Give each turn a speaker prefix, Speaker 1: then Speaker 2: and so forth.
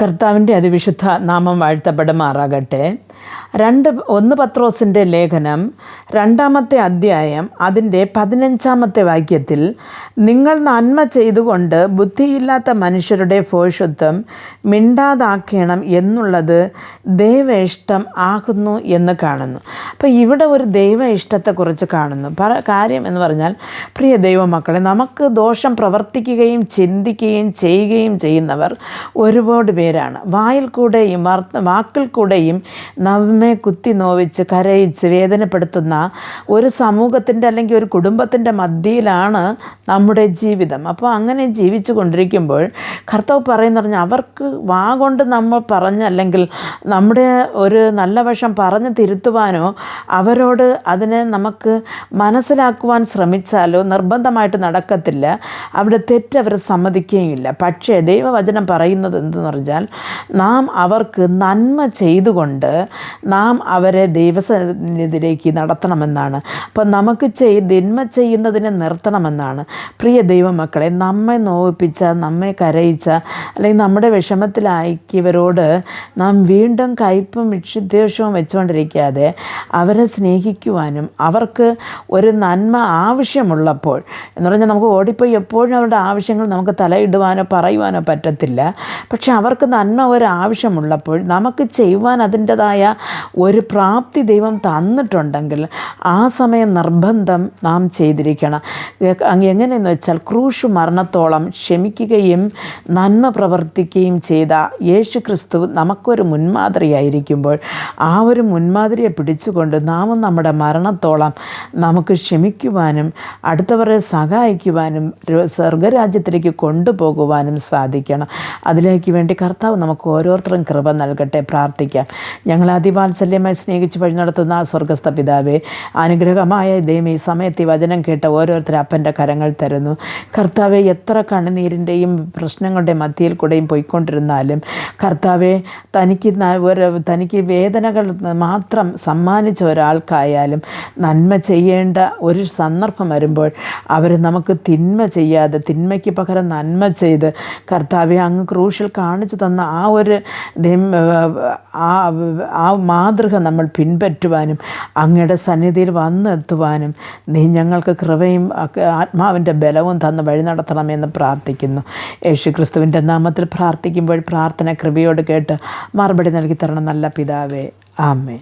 Speaker 1: കർത്താവിൻ്റെ അതിവിശുദ്ധ നാമം വാഴ്ത്തപ്പെടുമാറാകട്ടെ. 1 പത്രോസിൻ്റെ ലേഖനം 2-ാമത്തെ അധ്യായം അതിൻ്റെ 15-ാമത്തെ വാക്യത്തിൽ, നിങ്ങൾ നന്മ ചെയ്തുകൊണ്ട് ബുദ്ധിയില്ലാത്ത മനുഷ്യരുടെ ഭോഷത്വം മിണ്ടാതാക്കണം എന്നുള്ളത് ദൈവ ഇഷ്ടം ആകുന്നു എന്ന് കാണുന്നു. അപ്പോൾ ഇവിടെ ഒരു ദൈവ ഇഷ്ടത്തെക്കുറിച്ച് കാണുന്നു. കാര്യം എന്ന് പറഞ്ഞാൽ, പ്രിയ ദൈവമക്കളെ, നമുക്ക് ദോഷം പ്രവർത്തിക്കുകയും ചിന്തിക്കുകയും ചെയ്യുകയും ചെയ്യുന്നവർ ഒരുപാട് പേരാണ്. വായിൽ കൂടെയും വാക്കിൽ കൂടെയും നമ്മെ കുത്തി നോവിച്ച് കരയിച്ച് വേദനപ്പെടുത്തുന്ന ഒരു സമൂഹത്തിൻ്റെ അല്ലെങ്കിൽ ഒരു കുടുംബത്തിൻ്റെ മധ്യയിലാണ് നമ്മുടെ ജീവിതം. അപ്പോൾ അങ്ങനെ ജീവിച്ചു കൊണ്ടിരിക്കുമ്പോൾ കർത്താവ് പറയുന്ന അവർക്ക് വാ കൊണ്ട് നമ്മൾ അല്ലെങ്കിൽ നമ്മുടെ ഒരു നല്ല വശം പറഞ്ഞ് തിരുത്തുവാനോ അവരോട് അതിനെ നമുക്ക് മനസ്സിലാക്കുവാൻ ശ്രമിച്ചാലോ നിർബന്ധമായിട്ട് നടക്കത്തില്ല. അവിടെ തെറ്റവർ സമ്മതിക്കുകയുമില്ല. പക്ഷേ ദൈവവചനം പറയുന്നത് എന്തെന്ന് പറഞ്ഞാൽ, നാം അവർക്ക് നന്മ ചെയ്തുകൊണ്ട് നാം അവരെ ദൈവസന്നിധിയിലേക്ക് നടത്തണമെന്നാണ്. അപ്പം നമുക്ക് തിന്മ ചെയ്യുന്നതിനെ നിർത്തണമെന്നാണ്. പ്രിയ ദൈവമക്കളെ, നമ്മെ നോവിപ്പിച്ച, നമ്മെ കരയിച്ച, അല്ലെങ്കിൽ നമ്മുടെ വിഷമത്തിലാക്കിയവരോട് നാം വീണ്ടും കയ്പും വിദ്വേഷവും വെച്ചുകൊണ്ടിരിക്കാതെ അവരെ സ്നേഹിക്കുവാനും അവർക്ക് ഒരു നന്മ ആവശ്യമുള്ളപ്പോൾ, എന്ന് പറഞ്ഞാൽ നമുക്ക് ഓടിപ്പോയി എപ്പോഴും അവരുടെ ആവശ്യങ്ങൾ നമുക്ക് തലയിടുവാനോ പറയുവാനോ പറ്റത്തില്ല. പക്ഷെ അവർക്ക് നന്മ ഒരു ആവശ്യമുള്ളപ്പോൾ നമുക്ക് ചെയ്യുവാൻ അതിൻ്റെതായ ഒരു പ്രാപ്തി ദൈവം തന്നിട്ടുണ്ടെങ്കിൽ ആ സമയം നിർബന്ധം നാം ചെയ്തിരിക്കണം. എങ്ങനെയെന്ന് വെച്ചാൽ, ക്രൂശ് മരണത്തോളം ക്ഷമിക്കുകയും നന്മ പ്രവർത്തിക്കുകയും ചെയ്ത യേശു ക്രിസ്തു നമുക്കൊരു മുൻമാതൃയായിരിക്കുമ്പോൾ ആ ഒരു മുൻമാതൃയെ പിടിച്ചുകൊണ്ട് നാം നമ്മുടെ മരണത്തോളം നമുക്ക് ക്ഷമിക്കുവാനും അടുത്തവരെ സഹായിക്കുവാനും സ്വർഗരാജ്യത്തിലേക്ക് കൊണ്ടുപോകുവാനും സാധിക്കണം. അതിലേക്ക് വേണ്ടി കർത്താവ് നമുക്ക് ഓരോരുത്തരും കൃപ നൽകട്ടെ. പ്രാർത്ഥിക്കാം. ഞങ്ങളെ അതിവാത്സല്യമായി സ്നേഹിച്ച് വഴി നടത്തുന്ന ആ സ്വർഗസ്ഥ പിതാവേ, അനുഗ്രഹമായ ദൈവം, ഈ സമയത്ത് ഈ വചനം കേട്ട ഓരോരുത്തരും അപ്പൻ്റെ കരങ്ങൾ തരുന്നു. കർത്താവെ, എത്ര കണ്ണുനീരിൻ്റെയും പ്രശ്നങ്ങളുടെയും മധ്യയിൽ കൂടെയും പോയിക്കൊണ്ടിരുന്നാലും കർത്താവെ, തനിക്ക് വേദനകൾ മാത്രം സമ്മാനിച്ച ഒരാൾക്കായാലും നന്മ ചെയ്യേണ്ട ഒരു സന്ദർഭം വരുമ്പോൾ അവർ നമുക്ക് തിന്മ ചെയ്യാതെ തിന്മയ്ക്ക് പകരം നന്മ ചെയ്ത് കർത്താവെ, അങ്ങ് ക്രൂശിൽ കാണിച്ചു തന്ന ആ ഒരു ആ മാതൃക നമ്മൾ പിൻപറ്റുവാനും അങ്ങയുടെ സന്നിധിയിൽ വന്നെത്തുവാനും നീ ഞങ്ങൾക്ക് കൃപയും ആത്മാവിൻ്റെ ബലവും തന്ന് വഴി നടത്തണമെന്ന് പ്രാർത്ഥിക്കുന്നു. യേശു ക്രിസ്തുവിൻ്റെ നാമത്തിൽ പ്രാർത്ഥിക്കുമ്പോൾ പ്രാർത്ഥന കൃപയോട് കേട്ട് മറുപടി നൽകി തരണം നല്ല പിതാവേ. ആമേൻ.